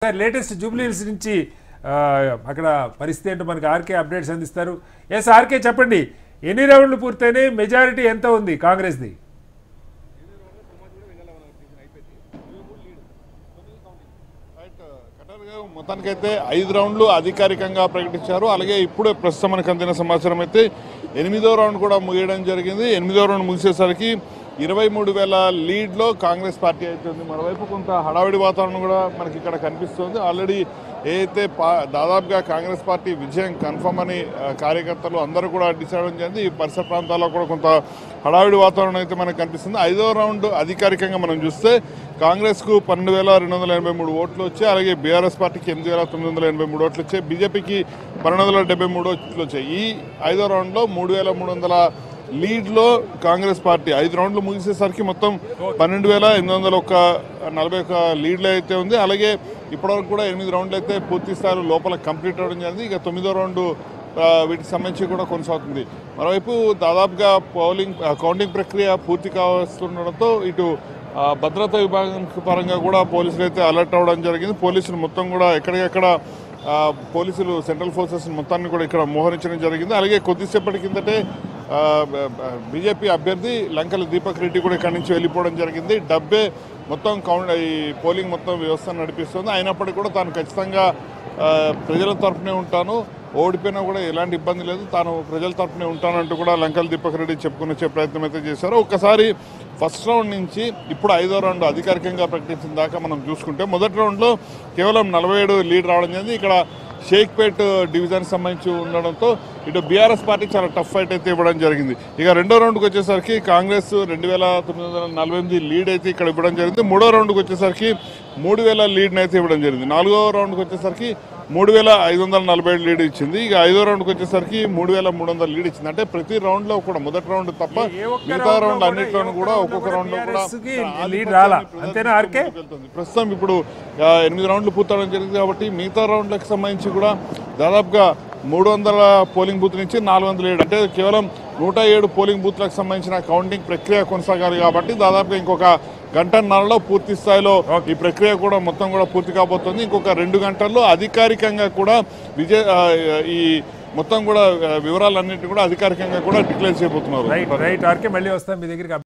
Latest Jubilee hills నుంచి అక్కడ పరిస్థితి ఏంటో మనకి ఆర్కే అప్డేట్స్ అందిస్తారు. ఎస్ ఆర్కే చెప్పండి, ఎన్ని రౌండ్లు పూర్తయినాయి, మెజారిటీ ఎంత ఉంది కాంగ్రెస్ది? మొత్తానికైతే 5 రౌండ్లు అధికారికంగా ప్రకటించారు. అలాగే ఇప్పుడు ప్రస్తుతం మనకు అందిన సమాచారం అయితే 8వ రౌండ్ కూడా ముగియడం జరిగింది. 8వ రౌండ్ ముగిసేసరికి 23,000 లీడ్లో కాంగ్రెస్ పార్టీ అయితే ఉంది. మరోవైపు కొంత హడావిడి వాతావరణం కూడా మనకి ఇక్కడ కనిపిస్తుంది. ఆల్రెడీ ఏదైతే దాదాపుగా కాంగ్రెస్ పార్టీ విజయం కన్ఫర్మ్ అని కార్యకర్తలు అందరూ కూడా డిసైడ్ జరిగింది. ఈ పరిసర ప్రాంతాల్లో కూడా కొంత హడావిడి వాతావరణం అయితే మనకు కనిపిస్తుంది. 5వ రౌండ్ అధికారికంగా మనం చూస్తే కాంగ్రెస్కు 12,283 ఓట్లు వచ్చాయి. అలాగే బీఆర్ఎస్ పార్టీకి 8,983 ఓట్లు వచ్చాయి. బీజేపీకి 1273 ఓట్లు వచ్చాయి. ఈ 5వ రౌండ్లో 3,300 లీడ్లో కాంగ్రెస్ పార్టీ 5 రౌండ్లు ముగిసేసరికి మొత్తం 12,841 లీడ్లు అయితే ఉంది. అలాగే ఇప్పటివరకు కూడా 8 రౌండ్లు అయితే పూర్తి స్థాయిలో లోపల కంప్లీట్ అవ్వడం జరిగింది. ఇక 9వ రౌండ్ వీటికి సంబంధించి కూడా కొనసాగుతుంది. మరోవైపు దాదాపుగా కౌంటింగ్ ప్రక్రియ పూర్తి కావస్తుండడంతో ఇటు భద్రతా విభాగం పరంగా కూడా పోలీసులు అయితే అలర్ట్ అవ్వడం జరిగింది. పోలీసులు మొత్తం కూడా ఎక్కడికెక్కడ పోలీసులు సెంట్రల్ ఫోర్సెస్ మొత్తాన్ని కూడా ఇక్కడ మోహరించడం జరిగింది. అలాగే కొద్దిసేపటి కిందటే బీజేపీ అభ్యర్థి లంకల దీపక్ రెడ్డి కూడా ఇక్కడి నుంచి వెళ్ళిపోవడం జరిగింది. డబ్బే మొత్తం ఈ పోలింగ్ మొత్తం వ్యవస్థను నడిపిస్తుంది. అయినప్పటికీ కూడా తాను ఖచ్చితంగా ప్రజల తరఫునే ఉంటాను, ఓడిపోయినా కూడా ఎలాంటి ఇబ్బంది లేదు, తాను ప్రజల తరఫునే ఉంటానంటూ కూడా లంకల దీపక్ రెడ్డి చెప్పుకుని వచ్చే ప్రయత్నం అయితే చేశారు. ఒక్కసారి ఫస్ట్ రౌండ్ నుంచి ఇప్పుడు 5వ రౌండ్ అధికారికంగా ప్రకటించిన దాకా మనం చూసుకుంటే మొదటి రౌండ్లో కేవలం 47 లీడ్ రావడం జరిగింది. ఇక్కడ షేక్పేట్ డివిజన్ సంబంధించి ఉండడంతో ఇటు బీఆర్ఎస్ పార్టీ చాలా టఫ్ ఫైట్ అయితే ఇవ్వడం జరిగింది. ఇక 2వ రౌండ్కి వచ్చేసరికి కాంగ్రెస్ 2,948 లీడ్ అయితే ఇక్కడ ఇవ్వడం జరిగింది. 3వ రౌండ్కి వచ్చేసరికి 3,000 లీడ్ని అయితే ఇవ్వడం జరిగింది. 4వ రౌండ్కి వచ్చేసరికి 3,547 లీడ్ ఇచ్చింది. ఇక 5వ రౌండ్కి వచ్చేసరికి 3,300 లీడ్ ఇచ్చింది. అంటే ప్రతి రౌండ్లో కూడా మొదటి రౌండ్ తప్ప మిగతా రౌండ్ అన్నింటిలోనూ కూడా ఒక్కొక్క రౌండ్లో కూడా ప్రస్తుతం ఇప్పుడు 8 రౌండ్లు పూర్తవడం జరిగింది. కాబట్టి మిగతా రౌండ్లకు సంబంధించి కూడా దాదాపుగా 300 పోలింగ్ బూత్ నుంచి 407 అంటే కేవలం 107 పోలింగ్ బూత్లకు సంబంధించిన కౌంటింగ్ ప్రక్రియ కొనసాగాలి. కాబట్టి దాదాపుగా ఇంకొక గంటన్నరలో పూర్తి స్థాయిలో ఈ ప్రక్రియ కూడా మొత్తం కూడా పూర్తి కాబోతుంది. ఇంకొక 2 గంటల్లో అధికారికంగా కూడా ఈ మొత్తం కూడా వివరాలన్నింటినీ కూడా అధికారికంగా కూడా డిక్లేర్ చేయబోతున్నారు. రైట్ ఆర్కే మళ్ళీ వస్తాం మీ దగ్గరికి.